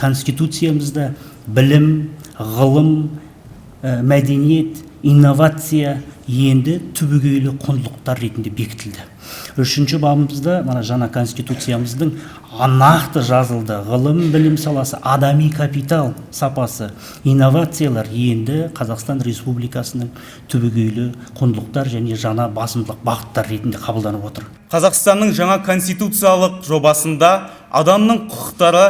конституциямызда білім, ғылым, мәдениет, инновация енді түбегейлі құндылықтар ретінде бекітілді. Үшінші бабымызда мана жаңа конституциямыздың нақты жазылды. Ғылым, білім саласы, адами капитал сапасы, инновациялар енді Қазақстан Республикасының түбегейлі құндылықтар және жаңа басымдылық бағыттар ретінде қабылданып отыр. Қазақстанның жаңа конституциялық жобасында адамның құқықтары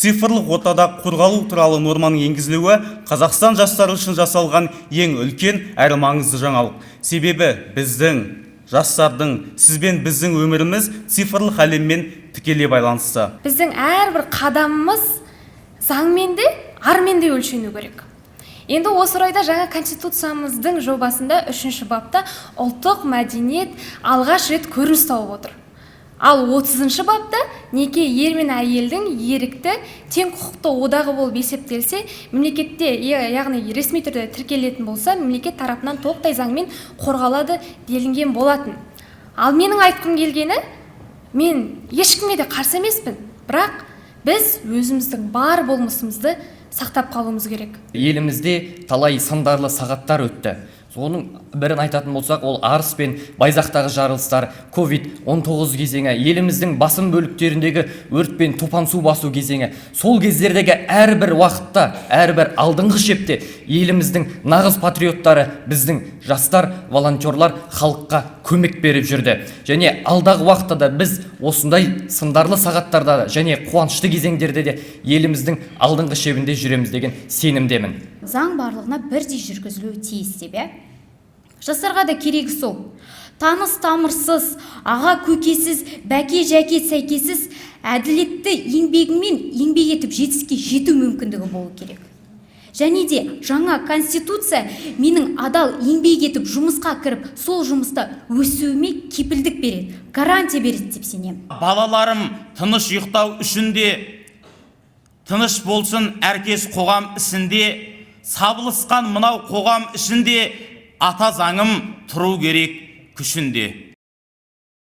цифрлық ортада қорғалу туралы норманың енгізілуі Қазақстан жастары үшін жасалған ең үлкен әрі маңызды жаңалық. Себебі біздің жастардың, сізбен біздің өміріміз цифрлық әлеммен тікелей байланысты. Біздің әрбір қадамымыз заңмен де, армен де өлшену керек. Енді осы орайда жаңа конституциямыздың жобасында 3-ші бапта ұлттық мәдениет алғаш рет көрініс тауып отыр. Ал 30-шы бапта неке ер мен әйелдің ерікті тең құқықты одағы болып есептелсе, мемлекетте, яғни ресми түрде тіркелетін болса, мемлекет тарапынан толықтай заңмен қорғалады делінген болатын. Ал менің айтқым келгені, мен ешкімге де қарсы емеспін, бірақ біз өзіміздің бар болмысымызды сақтап қалуымыз керек. Елімізде талай сындарлы сағаттар өтті. Соның бірін айтатын болсақ, ол Арыс пен Байзақтағы жарылыстар, COVID-19 кезеңі, еліміздің басым бөліктеріндегі өрт пен топан су басу кезеңі. Сол кездердегі әрбір уақытта, әрбір алдыңғы шепте еліміздің нағыз патриоттары, біздің жастар, волонтерлар халыққа көмек беріп жүрді. Және алдағы уақытта да біз осындай сындарлы сағаттарда және қуанышты кезеңдерде де еліміздің алдыңғы шебінде жүреміз деген сенімдемін. Заң барлығына бірдей жүргізілуі тиіс деп, жастарға да керегі сол. Таныс тамырсыз, аға көкесіз, бәке жәке сәйкесіз әділетті еңбегімен еңбек етіп жетістікке жету мүмкіндігі болу керек. Және де жаңа конституция менің адал еңбек етіп жұмысқа кіріп, сол жұмыста өсуіме кепілдік береді, гарантия береді деп сенемін. Балаларым тыныш ұйықтау үшін де, тыныш болсын әркез қоғам ісінде, сабылысқан мынау қоғам ішінде ата заңым тұру керек күшінде.